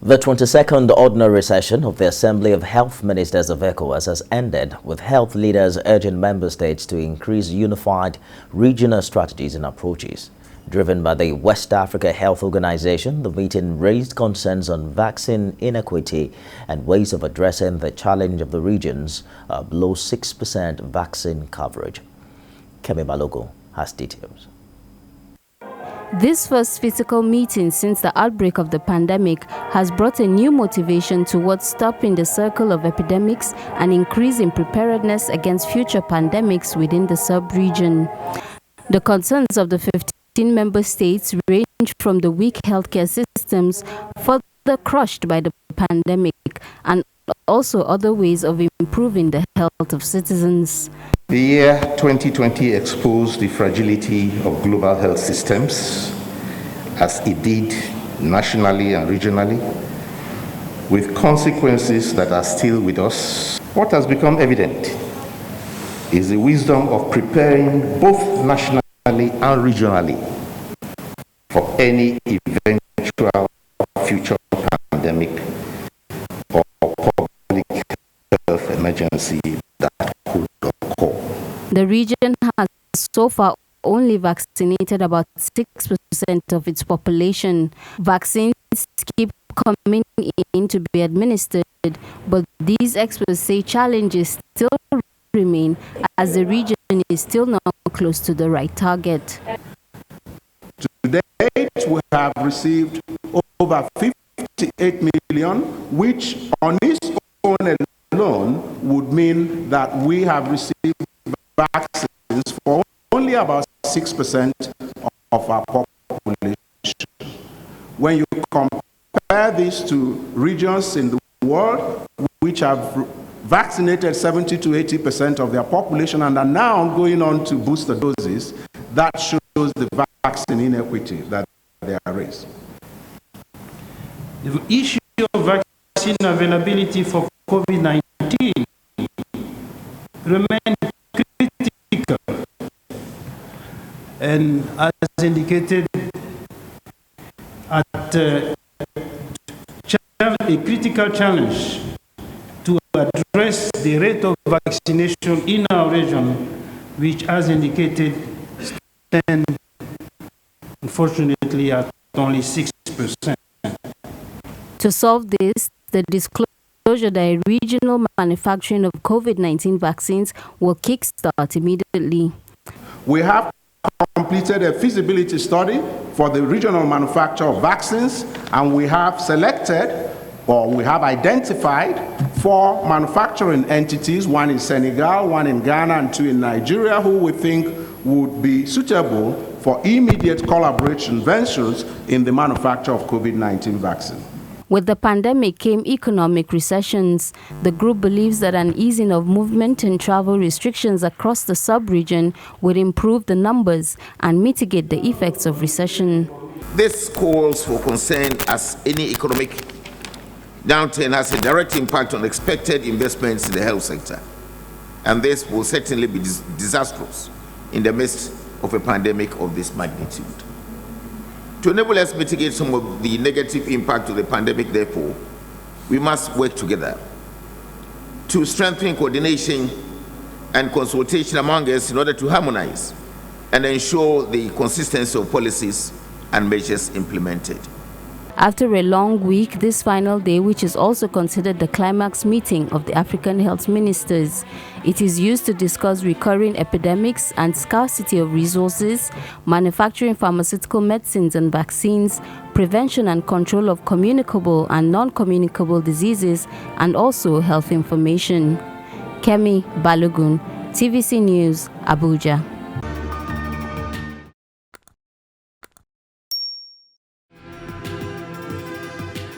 The 22nd ordinary session of the Assembly of Health Ministers of ECOWAS has ended, with health leaders urging member states to increase unified regional strategies and approaches. Driven by the West Africa Health Organization, the meeting raised concerns on vaccine inequity and ways of addressing the challenge of the regions below 6% vaccine coverage. Kemi Balogo has details. This first physical meeting since the outbreak of the pandemic has brought a new motivation towards stopping the circle of epidemics and increasing preparedness against future pandemics within the sub-region. The concerns of the 15 member states range from the weak healthcare systems further crushed by the pandemic and also other ways of improving the health of citizens. The year 2020 exposed the fragility of global health systems, as it did nationally and regionally, with consequences that are still with us. What has become evident is the wisdom of preparing both nationally and regionally for any eventual future pandemic or public health emergency that could occur. The region has so far only vaccinated about 6% of its population. Vaccines keep coming in to be administered, but these experts say challenges still remain as the region is still not close to the right target. To date, we have received over 58 million, which on its own alone would mean that we have received vaccines for only about 6% of our population. When you compare this to regions in the world which have vaccinated 70 to 80% of their population and are now going on to boost the doses, that shows the vaccine inequity that there is. The issue of vaccine availability for COVID-19 remains critical, and as indicated at a critical challenge to address the rate of vaccination in our region, which, as indicated, stand unfortunately at only 6%. To solve this, the disclosure that regional manufacturing of COVID-19 vaccines will kickstart immediately. We have completed a feasibility study for the regional manufacture of vaccines, and we have selected, or we have identified, 4 manufacturing entities, 1 in Senegal, 1 in Ghana, and 2 in Nigeria, who we think would be suitable for immediate collaboration ventures in the manufacture of COVID-19 vaccine. With the pandemic came economic recessions. The group believes that an easing of movement and travel restrictions across the sub-region would improve the numbers and mitigate the effects of recession. This calls for concern as any economic downturn has a direct impact on expected investments in the health sector. And this will certainly be disastrous in the midst of a pandemic of this magnitude. To enable us to mitigate some of the negative impact of the pandemic, therefore, we must work together to strengthen coordination and consultation among us in order to harmonize and ensure the consistency of policies and measures implemented. After a long week, this final day, which is also considered the climax meeting of the African health ministers, it is used to discuss recurring epidemics and scarcity of resources, manufacturing pharmaceutical medicines and vaccines, prevention and control of communicable and non-communicable diseases, and also health information. Kemi Balogun, TVC News, Abuja.